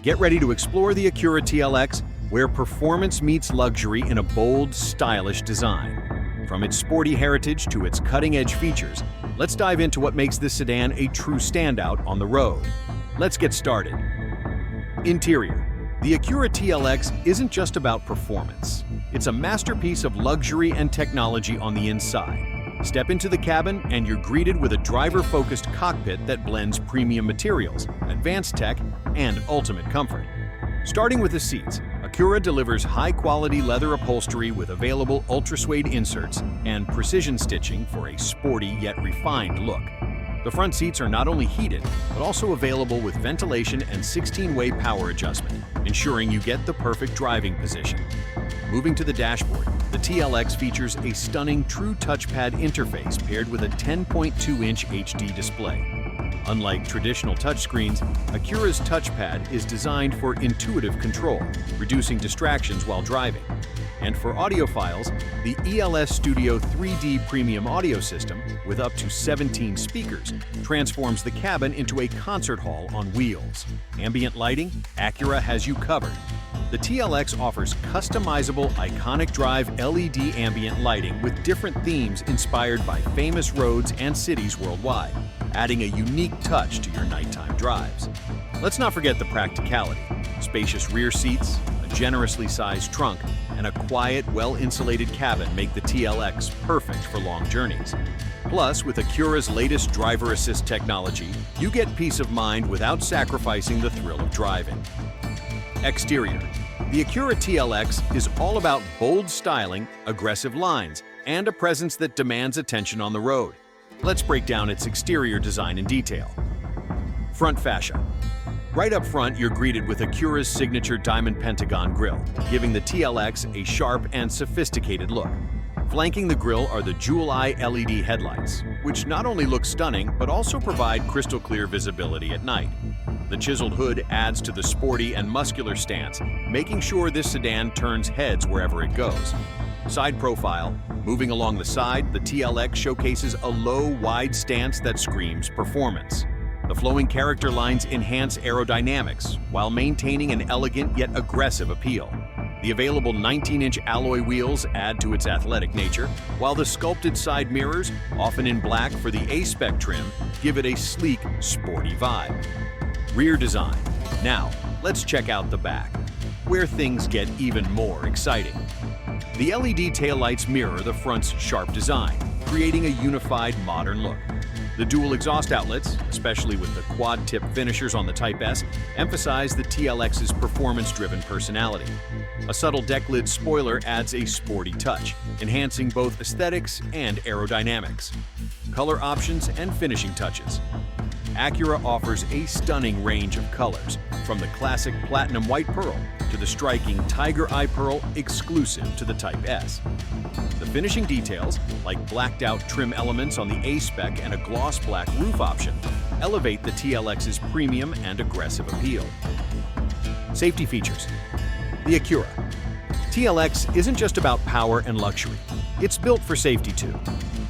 Get ready to explore the Acura TLX, where performance meets luxury in a bold, stylish design. From its sporty heritage to its cutting-edge features, let's dive into what makes this sedan a true standout on the road. Let's get started. Interior. The Acura TLX isn't just about performance. It's a masterpiece of luxury and technology on the inside. Step into the cabin and you're greeted with a driver-focused cockpit that blends premium materials, advanced tech, and ultimate comfort. Starting with the seats, Acura delivers high-quality leather upholstery with available ultra-suede inserts and precision stitching for a sporty yet refined look. The front seats are not only heated, but also available with ventilation and 16-way power adjustment, ensuring you get the perfect driving position. Moving to the dashboard, the TLX features a stunning True Touchpad interface paired with a 10.2-inch HD display. Unlike traditional touchscreens, Acura's touchpad is designed for intuitive control, reducing distractions while driving. And for audiophiles, the ELS Studio 3D Premium Audio System, with up to 17 speakers, transforms the cabin into a concert hall on wheels. Ambient lighting, Acura has you covered. The TLX offers customizable Iconic Drive LED ambient lighting with different themes inspired by famous roads and cities worldwide, adding a unique touch to your nighttime drives. Let's not forget the practicality. Spacious rear seats, a generously sized trunk, and a quiet, well-insulated cabin make the TLX perfect for long journeys. Plus, with Acura's latest driver assist technology, you get peace of mind without sacrificing the thrill of driving. Exterior. The Acura TLX is all about bold styling, aggressive lines, and a presence that demands attention on the road. Let's break down its exterior design in detail. Front fascia. Right up front, you're greeted with Acura's signature diamond pentagon grille, giving the TLX a sharp and sophisticated look. Flanking the grille are the jewel-eye LED headlights, which not only look stunning, but also provide crystal-clear visibility at night. The chiseled hood adds to the sporty and muscular stance, making sure this sedan turns heads wherever it goes. Side profile. Moving along the side, the TLX showcases a low, wide stance that screams performance. The flowing character lines enhance aerodynamics while maintaining an elegant yet aggressive appeal. The available 19-inch alloy wheels add to its athletic nature, while the sculpted side mirrors, often in black for the A-spec trim, give it a sleek, sporty vibe. Rear design. Now, let's check out the back, where things get even more exciting. The LED taillights mirror the front's sharp design, creating a unified, modern look. The dual exhaust outlets, especially with the quad-tip finishers on the Type S, emphasize the TLX's performance-driven personality. A subtle deck lid spoiler adds a sporty touch, enhancing both aesthetics and aerodynamics. Color options and finishing touches. Acura offers a stunning range of colors, from the classic platinum white pearl to the striking tiger eye pearl exclusive to the Type S. The finishing details, like blacked-out trim elements on the A-spec and a gloss black roof option, elevate the TLX's premium and aggressive appeal. Safety features. The Acura TLX isn't just about power and luxury. It's built for safety too.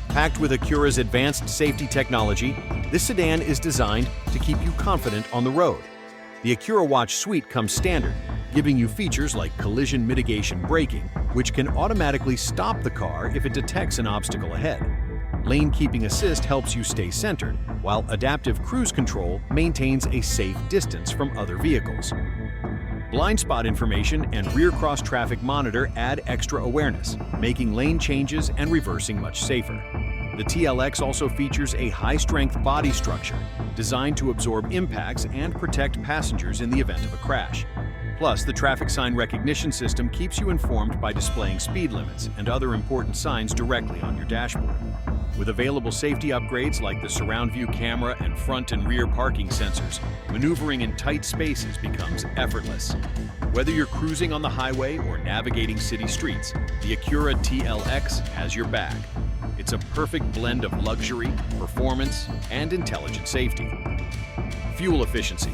Packed with Acura's advanced safety technology, this sedan is designed to keep you confident on the road. The Acura Watch Suite comes standard, giving you features like collision mitigation braking, which can automatically stop the car if it detects an obstacle ahead. Lane keeping assist helps you stay centered, while adaptive cruise control maintains a safe distance from other vehicles. Blind spot information and rear cross traffic monitor add extra awareness, making lane changes and reversing much safer. The TLX also features a high-strength body structure designed to absorb impacts and protect passengers in the event of a crash. Plus, the traffic sign recognition system keeps you informed by displaying speed limits and other important signs directly on your dashboard. With available safety upgrades like the surround view camera and front and rear parking sensors, maneuvering in tight spaces becomes effortless. Whether you're cruising on the highway or navigating city streets, the Acura TLX has your back. It's a perfect blend of luxury, performance, and intelligent safety. Fuel efficiency.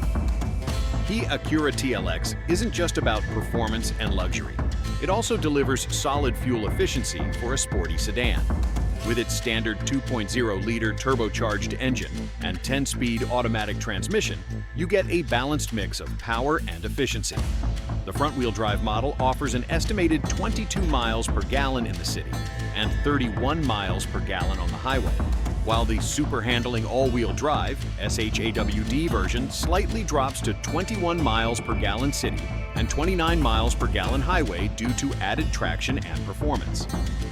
The Acura TLX isn't just about performance and luxury. It also delivers solid fuel efficiency for a sporty sedan. With its standard 2.0-liter turbocharged engine and 10-speed automatic transmission, you get a balanced mix of power and efficiency. The front-wheel drive model offers an estimated 22 miles per gallon in the city and 31 miles per gallon on the highway, while the super-handling all-wheel drive (SHAWD) version slightly drops to 21 miles per gallon city and 29 miles per gallon highway due to added traction and performance.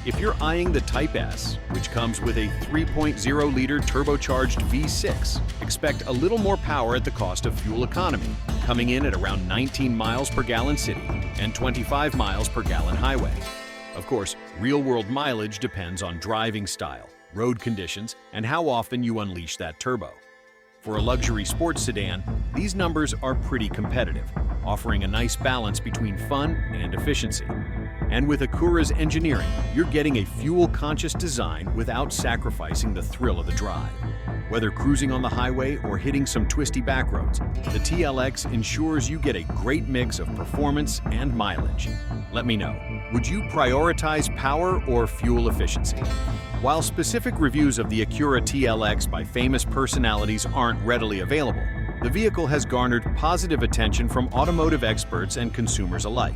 If you're eyeing the Type S, which comes with a 3.0-liter turbocharged V6, expect a little more power at the cost of fuel economy, coming in at around 19 miles per gallon city and 25 miles per gallon highway. Of course, real-world mileage depends on driving style, road conditions, and how often you unleash that turbo. For a luxury sports sedan, these numbers are pretty competitive, offering a nice balance between fun and efficiency. And with Acura's engineering, you're getting a fuel-conscious design without sacrificing the thrill of the drive. Whether cruising on the highway or hitting some twisty back roads, the TLX ensures you get a great mix of performance and mileage. Let me know, would you prioritize power or fuel efficiency? While specific reviews of the Acura TLX by famous personalities aren't readily available, the vehicle has garnered positive attention from automotive experts and consumers alike.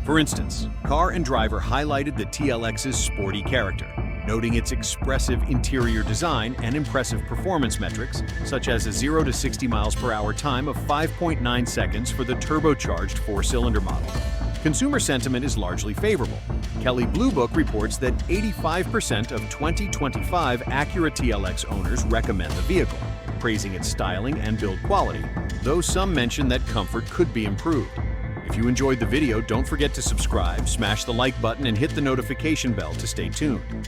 For instance, Car and Driver highlighted the TLX's sporty character, noting its expressive interior design and impressive performance metrics, such as a 0 to 60 miles per hour time of 5.9 seconds for the turbocharged four-cylinder model. Consumer sentiment is largely favorable. Kelley Blue Book reports that 85% of 2025 Acura TLX owners recommend the vehicle, praising its styling and build quality, though some mention that comfort could be improved. If you enjoyed the video, don't forget to subscribe, smash the like button, and hit the notification bell to stay tuned.